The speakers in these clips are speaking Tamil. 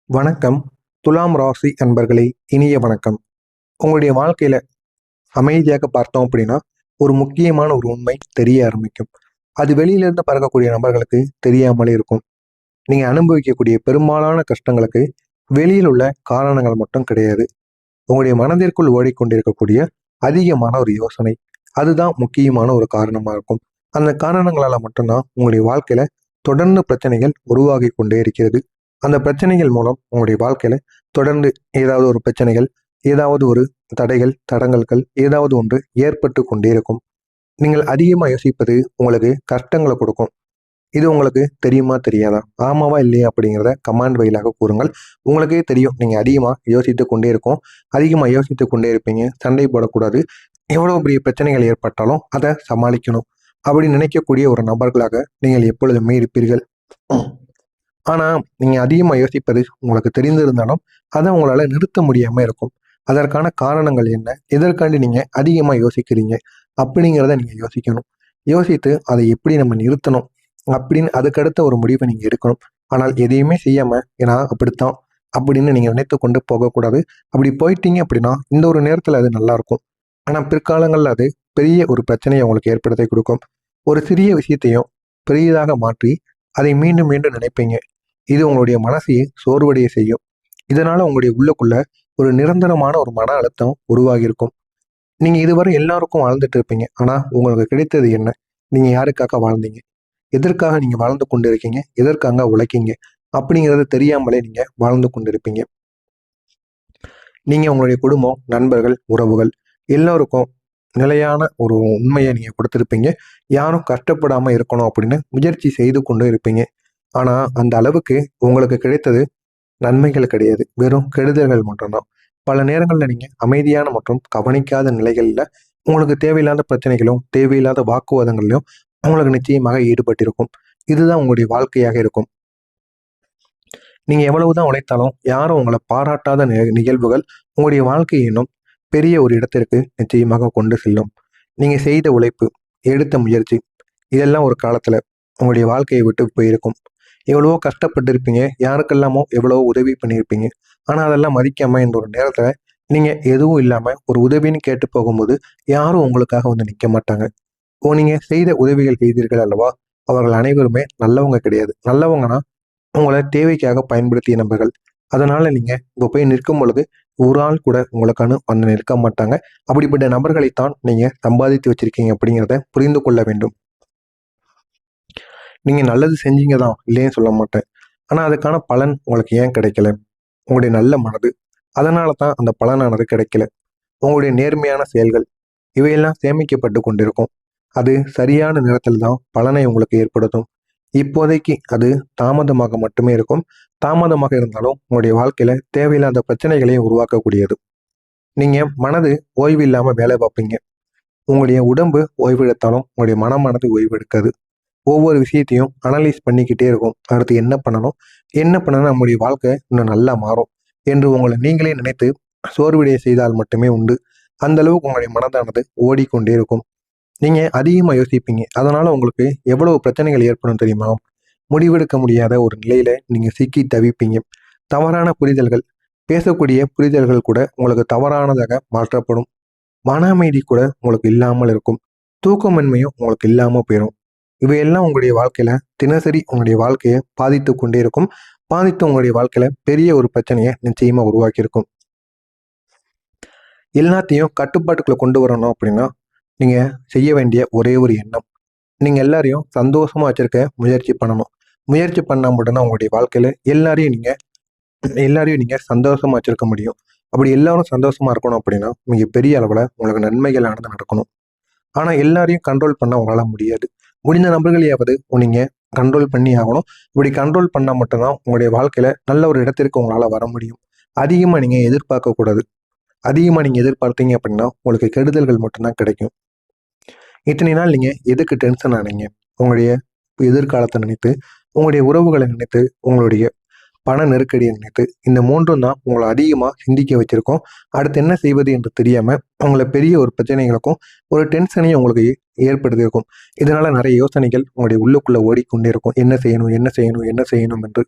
வணக்கம். துலாம் ராசி அன்பர்களே, இனிய வணக்கம். உங்களுடைய வாழ்க்கையில அமைதியாக பார்த்தோம் அப்படின்னா, ஒரு முக்கியமான ஒரு உண்மை தெரிய ஆரம்பிக்கும். அது வெளியிலிருந்து பறக்கக்கூடிய நபர்களுக்கு தெரியாமலே இருக்கும். நீங்க அனுபவிக்கக்கூடிய பெரும்பாலான கஷ்டங்களுக்கு வெளியில் உள்ள காரணங்கள் மட்டும் கிடையாது. உங்களுடைய மனதிற்குள் ஓடிக்கொண்டிருக்கக்கூடிய அதிகமான ஒரு யோசனை. அதுதான் முக்கியமான ஒரு காரணமா இருக்கும். அந்த காரணங்களால மட்டும்தான் உங்களுடைய வாழ்க்கையில தொடர்ந்து பிரச்சனைகள் உருவாகி கொண்டே இருக்கிறது. அந்த பிரச்சனைகள் மூலம் உங்களுடைய வாழ்க்கையில தொடர்ந்து ஏதாவது ஒரு பிரச்சனைகள், ஏதாவது ஒரு தடைகள், தடங்கல்கள் ஏதாவது ஒன்று ஏற்பட்டு கொண்டே இருக்கும். நீங்கள் அதிகமா யோசிப்பது உங்களுக்கு கஷ்டங்களை கொடுக்கும். இது உங்களுக்கு தெரியுமா? தெரியாதா? ஆமாவா? இல்லையா? அப்படிங்கிறத கமெண்ட் வாயிலாக கூறுங்கள். உங்களுக்கே தெரியும். நீங்க அதிகமா யோசித்துக் கொண்டே இருக்கும். அதிகமா யோசித்துக் கொண்டே இருப்பீங்க. சண்டை போடக்கூடாது. எவ்வளவு பெரிய பிரச்சனைகள் ஏற்பட்டாலும் அதை சமாளிக்கணும். அப்படி நினைக்கக்கூடிய ஒரு நபர்களாக நீங்கள் எப்பொழுதுமே இருப்பீர்கள். ஆனா, நீங்க அதிகமா யோசிப்பது உங்களுக்கு தெரிந்திருந்தாலும், அத உங்களால நிறுத்த முடியாம இருக்கும். அதற்கான காரணங்கள் என்ன? எதற்காண்டி நீங்க அதிகமா யோசிக்கிறீங்க? அப்படிங்கிறத நீங்க யோசிக்கணும். யோசித்து அதை எப்படி நம்ம நிறுத்தணும்? அப்படின்னு அதுக்கடுத்த ஒரு முடிவை நீங்க எடுக்கணும். ஆனால் எதையுமே செய்யாம, நான் அப்படித்தான் அப்படின்னு நீங்க நினைத்துக் கொண்டு போகக்கூடாது. அப்படி போயிட்டீங்க அப்படின்னா, இந்த ஒரு நேரத்துல அது நல்லாருக்கும். ஆனா பிற்காலங்கள்ல அது பெரிய ஒரு பிரச்சனைய உங்களுக்கு ஏற்படுத்தி குடுக்கும். ஒரு சிறிய விஷயத்தையும் பெரியதாக மாற்றி, அதை மீண்டும் மீண்டும் நினைப்பீங்க. இது உங்களுடைய மனசையே சோர்வடைய செய்யும். இதனால உங்களுடைய உள்ளுக்குள்ள ஒரு நிரந்தரமான ஒரு மன அழுத்தம் உருவாகி இருக்கும். நீங்க இதுவரை எல்லாருக்கும் வாழ்ந்துட்டு இருப்பீங்க. ஆனா உங்களுக்கு கிடைத்தது என்ன? நீங்க யாருக்காக வாழ்ந்தீங்க? எதற்காக நீங்க வாழ்ந்து கொண்டிருக்கீங்க? எதற்காக உழைக்கீங்க? அப்படிங்கிறது தெரியாமலே நீங்க வாழ்ந்து கொண்டிருப்பீங்க. நீங்க உங்களுடைய குடும்பம், நண்பர்கள், உறவுகள் எல்லோருக்கும் நிலையான ஒரு உண்மையை நீங்க கொடுத்திருப்பீங்க. யாரும் கஷ்டப்படாம இருக்கணும் அப்படின்னு முயற்சி செய்து கொண்டு இருப்பீங்க. ஆனா அந்த அளவுக்கு உங்களுக்கு கிடைத்தது நன்மைகள் கிடையாது. வெறும் கெடுதல்கள் மட்டும்தான். பல நேரங்கள்ல நீங்க அமைதியான மற்றும் கவனிக்காத நிலைகள்ல உங்களுக்கு தேவையில்லாத பிரச்சனைகளும், தேவையில்லாத வாக்குவாதங்கள்லயும் உங்களுக்கு நிச்சயமாக ஈடுபட்டிருக்கும். இதுதான் உங்களுடைய வாழ்க்கையாக இருக்கும். நீங்க எவ்வளவுதான் உழைத்தாலும் யாரும் உங்களை பாராட்டாத நிகழ்வுகள் உங்களுடைய வாழ்க்கையை இன்னும் பெரிய ஒரு இடத்திற்கு நிச்சயமாக கொண்டு செல்லும். நீங்க செய்த உழைப்பு, எடுத்த முயற்சி இதெல்லாம் ஒரு காலத்துல உங்களுடைய வாழ்க்கையை விட்டு போயிருக்கும். எவ்வளவோ கஷ்டப்பட்டிருப்பீங்க. யாருக்கெல்லாமோ எவ்வளவோ உதவி பண்ணியிருப்பீங்க. ஆனா அதெல்லாம் மதிக்காம இந்த ஒரு நேரத்துல நீங்க எதுவும் இல்லாம ஒரு உதவின்னு கேட்டு போகும்போது யாரும் உங்களுக்காக வந்து நிக்க மாட்டாங்க. நீங்க செய்த உதவிகள் செய்தீர்கள் அல்லவா? அவர்கள் அனைவருமே நல்லவங்க கிடையாது. நல்லவங்கன்னா உங்கள தேவைக்காக பயன்படுத்திய நபர்கள். அதனால நீங்க இப்ப போய் நிற்கும் பொழுது ஒரு ஆள் கூட உங்களுக்கான வந்து நிற்க மாட்டாங்க. அப்படிப்பட்ட நபர்களைத்தான் நீங்க சம்பாதித்து வச்சிருக்கீங்க அப்படிங்கிறத புரிந்து கொள்ள வேண்டும். நீங்க நல்லது செஞ்சீங்க தான், இல்லைன்னு சொல்ல மாட்டேன். ஆனா அதுக்கான பலன் உங்களுக்கு ஏன் கிடைக்கல? உங்களுடைய நல்ல மனது. அதனால தான் அந்த பலனானது கிடைக்கல. உங்களுடைய நேர்மையான செயல்கள். இவையெல்லாம் சேமிக்கப்பட்டு கொண்டிருக்கும். அது சரியான நேரத்தில் தான் பலனை உங்களுக்கு ஏற்படுத்தும். இப்போதைக்கு அது தாமதமாக மட்டுமே இருக்கும். தாமதமாக இருந்தாலும் உங்களுடைய வாழ்க்கையில தேவையில்லாத பிரச்சனைகளையும் உருவாக்கக்கூடியது. நீங்க மனது ஓய்வு இல்லாம வேலை பார்ப்பீங்க. உங்களுடைய உடம்பு ஓய்வெடுத்தாலும் உங்களுடைய மனமானது ஓய்வெடுக்காது. ஒவ்வொரு விஷயத்தையும் அனலைஸ் பண்ணிக்கிட்டே இருக்கும். அடுத்து என்ன பண்ணணும்? என்ன பண்ணா நம்முடைய வாழ்க்கை இன்னும் நல்லா மாறும் என்று உங்களை நீங்களே நினைத்து சோர்வடைய செய்தால் மட்டுமே உண்டு. அந்த அளவுக்கு உங்களுடைய மனதானது ஓடிக்கொண்டே இருக்கும். நீங்க அதிகமா யோசிப்பீங்க. அதனால உங்களுக்கு எவ்வளவு பிரச்சனைகள் ஏற்படும் தெரியுமா? முடிவெடுக்க முடியாத ஒரு நிலையில நீங்க சிக்கி தவிப்பீங்க. தவறான புரிதல்கள், பேசக்கூடிய புரிதல்கள் கூட உங்களுக்கு தவறானதாக மாற்றப்படும். மன அமைதி கூட உங்களுக்கு இல்லாமல் இருக்கும். தூக்கமின்மையும் உங்களுக்கு இல்லாம போயிடும். இவையெல்லாம் உங்களுடைய வாழ்க்கையில தினசரி உங்களுடைய வாழ்க்கையை பாதித்து கொண்டே இருக்கும். பாதித்து உங்களுடைய வாழ்க்கையில பெரிய ஒரு பிரச்சனையை நிச்சயமா உருவாக்கி இருக்கும். எல்லாத்தையும் கட்டுப்பாட்டுக்குள்ள கொண்டு வரணும் அப்படின்னா நீங்க செய்ய வேண்டிய ஒரே ஒரு எண்ணம். நீங்க எல்லாரையும் சந்தோஷமா வச்சிருக்க முயற்சி பண்ணணும். முயற்சி பண்ணா மட்டும்தான் உங்களுடைய வாழ்க்கையில எல்லாரையும் நீங்க சந்தோஷமா வச்சிருக்க முடியும். அப்படி எல்லாரும் சந்தோஷமா இருக்கணும் அப்படின்னா மிகப்பெரிய அளவுல உங்களுக்கு நன்மைகளானது நடக்கணும். ஆனா எல்லாரையும் கண்ட்ரோல் பண்ண உங்களால முடியாது. முடிந்த நபர்களையாவது நீங்க கண்ட்ரோல் பண்ணி ஆகணும். இப்படி கண்ட்ரோல் பண்ணா மட்டும்தான் உங்களுடைய வாழ்க்கையில நல்ல ஒரு இடத்திற்கு உங்களால வர முடியும். அதிகமா நீங்க எதிர்பார்க்க கூடாது. அதிகமா நீங்க எதிர்பார்த்தீங்க அப்படின்னா உங்களுக்கு கெடுதல்கள் மட்டும்தான் கிடைக்கும். இத்தனை நாள் நீங்க எதுக்கு டென்ஷன் ஆனீங்க? உங்களுடைய எதிர்காலத்தை நினைத்து, உங்களுடைய உறவுகளை நினைத்து, உங்களுடைய பண நெருக்கடியை நினைத்து, இந்த 3ம் தான் உங்கள அதிகமா சிந்திக்க வச்சிருக்கும். அடுத்து என்ன செய்வது என்று தெரியாம, உங்கள பெரிய ஒரு பிரச்சனைகளுக்கும், ஒரு டென்ஷனையும் உங்களுக்கு ஏற்படுத்தியிருக்கும். இதனால நிறைய யோசனைகள் உங்களுடைய உள்ளுக்குள்ள ஓடிக்கொண்டே இருக்கும். என்ன செய்யணும்? என்ன செய்யணும்? என்ன செய்யணும்? என்று.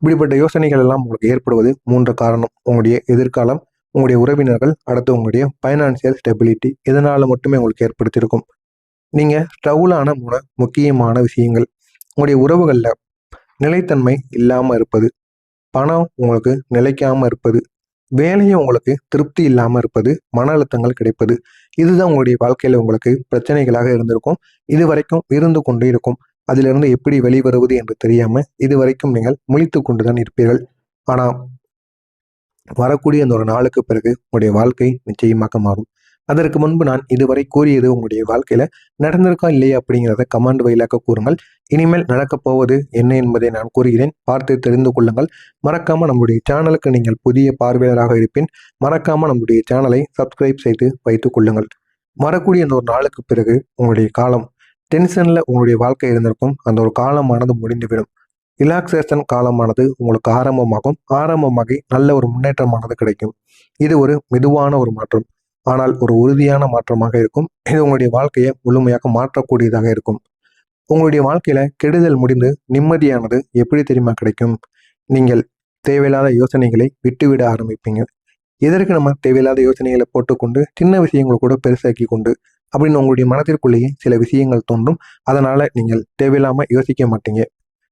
இப்படிப்பட்ட யோசனைகள் எல்லாம் உங்களுக்கு ஏற்படுவது 3 காரணம். உங்களுடைய எதிர்காலம், உங்களுடைய உறவினர்கள், அடுத்து உங்களுடைய ஃபைனான்சியல் ஸ்டெபிலிட்டி. இதனால மட்டுமே உங்களுக்கு ஏற்படுத்தியிருக்கும். நீங்க ஸ்ட்ரகுளான முக்கியமான விஷயங்கள் உங்களுடைய உறவுகள்ல நிலைத்தன்மை இல்லாம இருப்பது, பணம் உங்களுக்கு நிலைக்காம இருப்பது, வேலையும் உங்களுக்கு திருப்தி இல்லாம இருப்பது, மன அழுத்தங்கள் கிடைப்பது. இதுதான் உங்களுடைய வாழ்க்கையில உங்களுக்கு பிரச்சனைகளாக இருந்திருக்கும். இது வரைக்கும் இருந்து கொண்டே இருக்கும். அதிலிருந்து எப்படி வெளிவருவது என்று தெரியாம இதுவரைக்கும் நீங்கள் முழித்து கொண்டுதான் இருப்பீர்கள். ஆனா வரக்கூடிய அந்த ஒரு நாளுக்கு பிறகு உங்களுடைய வாழ்க்கை நிச்சயமாக மாறும். அதற்கு முன்பு நான் இதுவரை கூறியது உங்களுடைய வாழ்க்கையில நடந்திருக்கா இல்லையா அப்படிங்கிறத கமெண்ட் வாயிலாக கூறுங்கள். இனிமேல் நடக்கப் போவது என்ன என்பதை நான் கூறுகிறேன். பார்த்து தெரிந்து கொள்ளுங்கள். மறக்காம நம்முடைய சேனலுக்கு நீங்கள் புதிய பார்வையாளராக இருப்பின் மறக்காம நம்முடைய சேனலை சப்ஸ்கிரைப் செய்து வைத்துக் கொள்ளுங்கள். வரக்கூடிய அந்த ஒரு நாளுக்கு பிறகு உங்களுடைய காலம் டென்ஷன்ல உங்களுடைய வாழ்க்கை இருந்திருக்கும். அந்த ஒரு காலமானது முடிந்துவிடும். ரிலாக்ஸேஷன் காலமானது உங்களுக்கு ஆரம்பமாகி நல்ல ஒரு முன்னேற்றமானது கிடைக்கும். இது ஒரு மெதுவான ஒரு மாற்றம், ஆனால் ஒரு உறுதியான மாற்றமாக இருக்கும். இது உங்களுடைய வாழ்க்கையை முழுமையாக மாற்றக்கூடியதாக இருக்கும். உங்களுடைய வாழ்க்கையில கெடுதல் முடிந்து நிம்மதியானது எப்படி தெரியுமா கிடைக்கும்? நீங்கள் தேவையில்லாத யோசனைகளை விட்டுவிட ஆரம்பிப்பீங்க. எதற்கு நம்ம தேவையில்லாத யோசனைகளை போட்டுக்கொண்டு சின்ன விஷயங்களை கூட பெருசாக்கி கொண்டு அப்படின்னு உங்களுடைய மனத்திற்குள்ளேயே சில விஷயங்கள் தோன்றும். அதனால நீங்கள் தேவையில்லாம யோசிக்க மாட்டீங்க.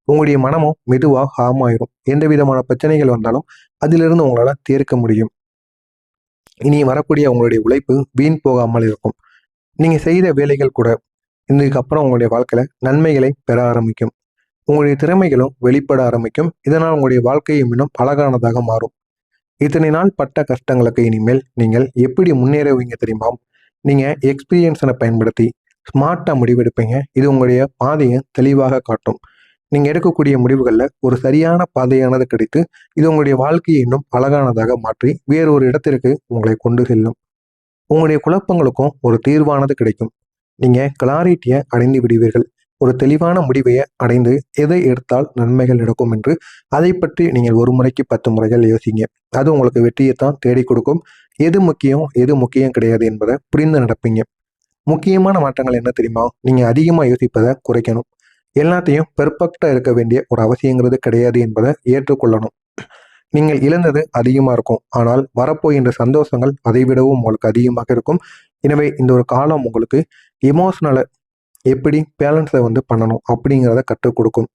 உங்களுடைய மனமும் மெதுவாக ஆமாயிரும். எந்த விதமான பிரச்சனைகள் வந்தாலும் அதிலிருந்து உங்களால தீர்க்க முடியும். இனி வரக்கூடிய உங்களுடைய உழைப்பு வீண் போகாமல் இருக்கும். நீங்க செய்த வேலைகள் கூட இதுக்கப்புறம் உங்களுடைய வாழ்க்கையில நன்மைகளை பெற ஆரம்பிக்கும். உங்களுடைய திறமைகளும் வெளிப்பட ஆரம்பிக்கும். இதனால் உங்களுடைய வாழ்க்கையும் இன்னும் அழகானதாக மாறும். இத்தனை நாள் பட்ட கஷ்டங்களுக்கு இனிமேல் நீங்கள் எப்படி முன்னேறுவீங்க தெரியுமா? நீங்க எக்ஸ்பீரியன்ஸனை பயன்படுத்தி ஸ்மார்ட்டா முடிவெடுப்பீங்க. இது உங்களுடைய பாதையை தெளிவாக காட்டும். நீங்க எடுக்கக்கூடிய முடிவுகள்ல ஒரு சரியான பாதையானது கிடைத்து இது உங்களுடைய வாழ்க்கையை இன்னும் அழகானதாக மாற்றி வேறு ஒரு இடத்திற்கு உங்களை கொண்டு செல்லும். உங்களுடைய குழப்பங்களுக்கும் ஒரு தீர்வானது கிடைக்கும். நீங்க கிளாரிட்டியை அடைந்து விடுவீர்கள். ஒரு தெளிவான முடிவை அடைந்து எதை எடுத்தால் நன்மைகள் நடக்கும் என்று அதை பற்றி நீங்கள் ஒரு முறைக்கு 10 முறைகள் யோசிங்க. அது உங்களுக்கு வெற்றியைத்தான் தேடி கொடுக்கும். எது முக்கியம் எது முக்கியம் கிடையாது என்பதை புரிந்து நடப்பீங்க. முக்கியமான மாற்றங்கள் என்ன தெரியுமா? நீங்க அதிகமா யோசிப்பதை குறைக்கணும். எல்லாத்தையும் பெர்ஃபெக்டா இருக்க வேண்டிய ஒரு அவசியங்கிறது கிடையாது என்பதை ஏற்றுக்கொள்ளணும். நீங்கள் இழந்தது அதிகமா இருக்கும், ஆனால் வரப்போகின்ற சந்தோஷங்கள் அதை விடவும் உங்களுக்கு அதிகமாக இருக்கும். எனவே இந்த ஒரு காலம் உங்களுக்கு எமோஷனலை எப்படி பேலன்ஸை பண்ணணும் அப்படிங்கிறத கற்றுக் கொடுக்கும்.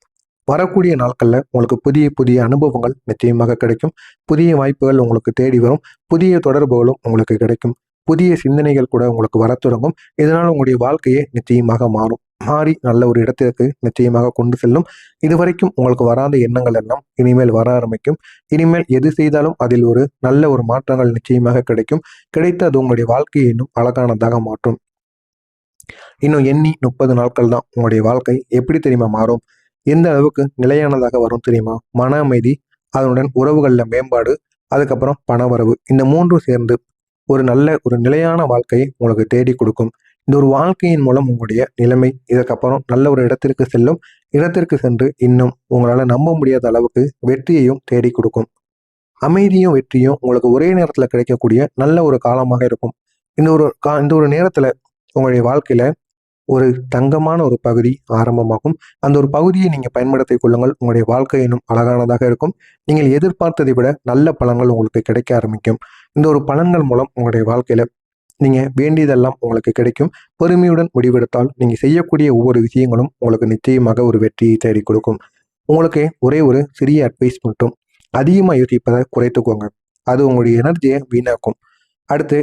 வரக்கூடிய நாட்கள்ல உங்களுக்கு புதிய புதிய அனுபவங்கள் நிச்சயமாக கிடைக்கும். புதிய வாய்ப்புகள் உங்களுக்கு தேடி வரும். புதிய தொடர்புகளும் உங்களுக்கு கிடைக்கும். புதிய சிந்தனைகள் கூட உங்களுக்கு வர தொடங்கும். இதனால் உங்களுடைய வாழ்க்கையே நிச்சயமாக மாறி நல்ல ஒரு இடத்திற்கு நிச்சயமாக கொண்டு செல்லும். இதுவரைக்கும் உங்களுக்கு வராத எண்ணங்கள் எல்லாம் இனிமேல் வர ஆரம்பிக்கும். இனிமேல் எது செய்தாலும் அதில் ஒரு நல்ல ஒரு மாற்றங்கள் நிச்சயமாக கிடைக்கும். கிடைத்து அது உங்களுடைய வாழ்க்கையை இன்னும் அழகானதாக மாற்றும். இன்னும் எண்ணி 30 நாட்கள் தான் உங்களுடைய வாழ்க்கை எப்படி தெரியுமா மாறும்? எந்த அளவுக்கு நிலையானதாக வரும் தெரியுமா? மன அமைதி, அதனுடன் உறவுகளில் மேம்பாடு, அதுக்கப்புறம் பணவரவு. இந்த மூன்றும் சேர்ந்து ஒரு நிலையான வாழ்க்கையை உங்களுக்கு தேடி கொடுக்கும். இந்த ஒரு வாழ்க்கையின் மூலம் உங்களுடைய நிலைமை இதுக்கப்புறம் நல்ல ஒரு இடத்திற்கு செல்லும். இடத்திற்கு சென்று இன்னும் உங்களால் நம்ப முடியாத அளவுக்கு வெற்றியையும் தேடி கொடுக்கும். அமைதியும் வெற்றியும் உங்களுக்கு ஒரே நேரத்தில் கிடைக்கக்கூடிய நல்ல ஒரு காலமாக இருக்கும். இந்த ஒரு நேரத்தில் உங்களுடைய வாழ்க்கையில ஒரு தங்கமான ஒரு பகுதி ஆரம்பமாகும். அந்த ஒரு பகுதியை நீங்கள் பயன்படுத்திக் கொள்ளுங்கள். உங்களுடைய வாழ்க்கை இன்னும் அழகானதாக இருக்கும். நீங்கள் எதிர்பார்த்ததை விட நல்ல பலன்கள் உங்களுக்கு கிடைக்க ஆரம்பிக்கும். இந்த ஒரு பலன்கள் மூலம் உங்களுடைய வாழ்க்கையில நீங்க வேண்டியதெல்லாம் உங்களுக்கு கிடைக்கும். பொறுமையுடன் முடிவெடுத்தால் நீங்க செய்யக்கூடிய ஒவ்வொரு விஷயங்களும் உங்களுக்கு நிச்சயமாக ஒரு வெற்றியை தேடி கொடுக்கும். உங்களுக்கு ஒரே ஒரு சிறிய அட்வைஸ் மட்டும், அதிகமாக யோசிப்பதை குறைத்துக்கோங்க. அது உங்களுடைய எனர்ஜியை வீணாக்கும். அடுத்து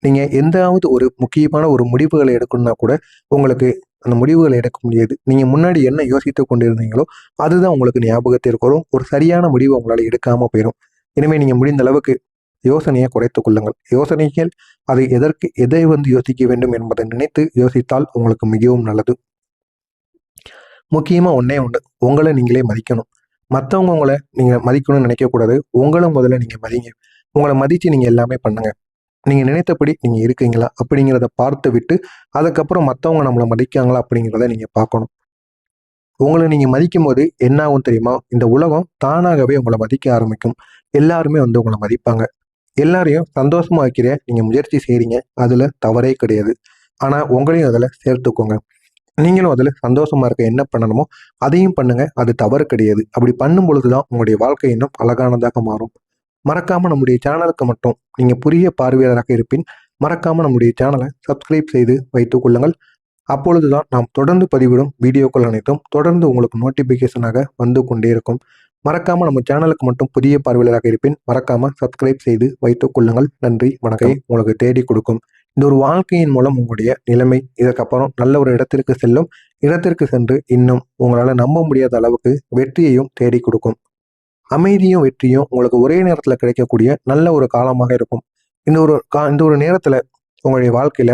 நீங்க எந்தாவது ஒரு முக்கியமான ஒரு முடிவுகளை எடுக்கணும்னா கூட உங்களுக்கு அந்த முடிவுகளை எடுக்க முடியாது. நீங்க முன்னாடி என்ன யோசித்து கொண்டிருந்தீங்களோ அதுதான் உங்களுக்கு ஞாபகத்திற்கு வரும். ஒரு சரியான முடிவு உங்களால் எடுக்காம போயிடும். இனிமேல் நீங்க முடிந்த அளவுக்கு யோசனையை குறைத்துக் கொள்ளுங்கள். யோசனைகள் அதை எதை யோசிக்க வேண்டும் என்பதை நினைத்து யோசித்தால் உங்களுக்கு மிகவும் நல்லது. முக்கியமா ஒண்ணே ஒன்று, உங்களை நீங்களே மதிக்கணும். மற்றவங்க உங்களை நீங்க மதிக்கணும்னு நினைக்கக்கூடாது. உங்களை முதல்ல நீங்க மதிங்க. உங்களை மதிச்சு நீங்க எல்லாமே பண்ணுங்க. நீங்க நினைத்தபடி நீங்க இருக்கீங்களா அப்படிங்கிறத பார்த்து விட்டு அதுக்கப்புறம் மற்றவங்க நம்மளை மதிக்காங்களா அப்படிங்கிறத நீங்க பார்க்கணும். உங்களை நீங்க மதிக்கும் போது என்ன ஆகும் தெரியுமா? இந்த உலகம் தானாகவே உங்களை மதிக்க ஆரம்பிக்கும். எல்லாருமே உங்களை மதிப்பாங்க. எல்லாரையும் சந்தோஷமா வைக்கிற நீங்க முயற்சி செய்றீங்க. அதுல தவறே கிடையாது. ஆனா உங்களையும் அதுல சேர்த்துக்கோங்க. நீங்களும் அதில் சந்தோஷமா இருக்க என்ன பண்ணணுமோ அதையும் பண்ணுங்க. அது தவறு கிடையாது. அப்படி பண்ணும் பொழுது தான் உங்களுடைய வாழ்க்கை இன்னும் அழகானதாக மாறும். மறக்காம நம்முடைய சேனலுக்கு மட்டும் நீங்க புதிய பார்வையாளராக இருப்பின் மறக்காம நம்முடைய சேனலை சப்ஸ்கிரைப் செய்து வைத்துக் கொள்ளுங்கள். அப்பொழுதுதான் நாம் தொடர்ந்து பதிவிடும் வீடியோக்கள் அனைத்தும் தொடர்ந்து உங்களுக்கு நோட்டிபிகேஷனாக வந்து கொண்டே இருக்கும். மறக்காம நம்ம சேனலுக்கு மட்டும் புதிய பார்வையாளராக இருப்பின் மறக்காம சப்ஸ்கிரைப் செய்து வைத்துக் கொள்ளுங்கள். நன்றி, வணக்கம். உங்களுக்கு தேடி கொடுக்கும். இந்த ஒரு வாழ்க்கையின் மூலம் உங்களுடைய நிலைமை இதற்கப்புறம் நல்ல ஒரு இடத்திற்கு செல்லும். இடத்திற்கு சென்று இன்னும் உங்களால் நம்ப முடியாத அளவுக்கு வெற்றியையும் தேடி கொடுக்கும். அமைதியும் வெற்றியும் உங்களுக்கு ஒரே நேரத்தில் கிடைக்கக்கூடிய நல்ல ஒரு காலமாக இருக்கும். இந்த ஒரு நேரத்தில் உங்களுடைய வாழ்க்கையில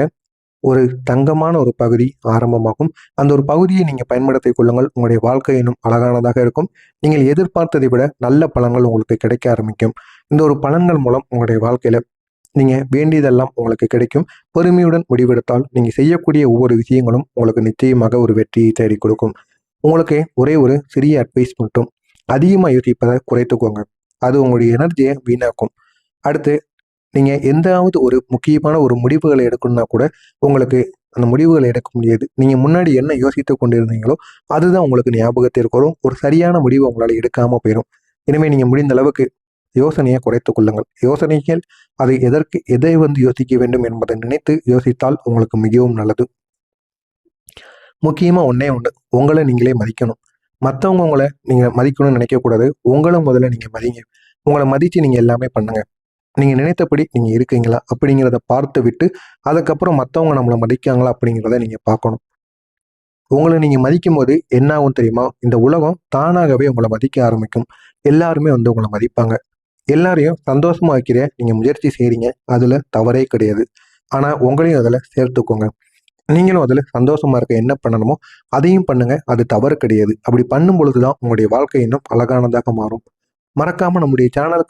ஒரு தங்கமான ஒரு பகுதி ஆரம்பமாகும். அந்த ஒரு பகுதியை நீங்கள் பயன்படுத்திக் கொள்ளுங்கள். உங்களுடைய வாழ்க்கை இன்னும் அழகானதாக இருக்கும். நீங்கள் எதிர்பார்த்ததை விட நல்ல பலன்கள் உங்களுக்கு கிடைக்க ஆரம்பிக்கும். இந்த ஒரு பலன்கள் மூலம் உங்களுடைய வாழ்க்கையில நீங்க வேண்டியதெல்லாம் உங்களுக்கு கிடைக்கும். பொறுமையுடன் முடிவெடுத்தால் நீங்க செய்யக்கூடிய ஒவ்வொரு விஷயங்களும் உங்களுக்கு நிச்சயமாக ஒரு வெற்றியை தேடி கொடுக்கும். உங்களுக்கு ஒரே ஒரு சிறிய அட்வைஸ் மட்டும், அதிகமாக யோசிப்பதை குறைத்துக்கோங்க. அது உங்களுடைய எனர்ஜியை வீணாக்கும். அடுத்து நீங்க எந்தாவது ஒரு முக்கியமான ஒரு முடிவுகளை எடுக்கணும்னா கூட உங்களுக்கு அந்த முடிவுகளை எடுக்க முடியாது. நீங்க முன்னாடி என்ன யோசித்து கொண்டிருந்தீங்களோ அதுதான் உங்களுக்கு ஞாபகத்திற்கு வரும். ஒரு சரியான முடிவு உங்களால் எடுக்காம போயிடும். இனிமே நீங்க முடிந்த அளவுக்கு யோசனையை குறைத்துக் கொள்ளுங்கள். யோசனைகள் அதை எதை யோசிக்க வேண்டும் என்பதை நினைத்து யோசித்தால் உங்களுக்கு மிகவும் நல்லது. முக்கியமா ஒண்ணே ஒன்று, உங்களை நீங்களே மதிக்கணும். மற்றவங்க உங்களை நீங்க மதிக்கணும்னு நினைக்கக்கூடாது. உங்களை முதல்ல நீங்க மதிங்க. உங்களை மதித்து நீங்க எல்லாமே பண்ணுங்க. நீங்க நினைத்தபடி நீங்க இருக்கீங்களா அப்படிங்கிறத பார்த்து விட்டு அதுக்கப்புறம் மற்றவங்க நம்மளை மதிக்காங்களா அப்படிங்கிறத நீங்க பார்க்கணும். உங்களை நீங்க மதிக்கும் போது என்ன ஆகும் தெரியுமா? இந்த உலகம் தானாகவே உங்களை மதிக்க ஆரம்பிக்கும். எல்லாருமே உங்களை மதிப்பாங்க. எல்லாரையும் சந்தோஷமா வைக்கிற நீங்க முயற்சி செய்றீங்க. அதுல தவறே கிடையாது. ஆனா உங்களையும் அதுல சேர்த்துக்கோங்க. நீங்களும் அதுல சந்தோஷமா இருக்க என்ன பண்ணணுமோ அதையும் பண்ணுங்க. அது தவறு கிடையாது. அப்படி பண்ணும் பொழுதுதான் உங்களுடைய வாழ்க்கை இன்னும் அழகானதாக மாறும். மறக்காம நம்முடைய சேனலுக்கு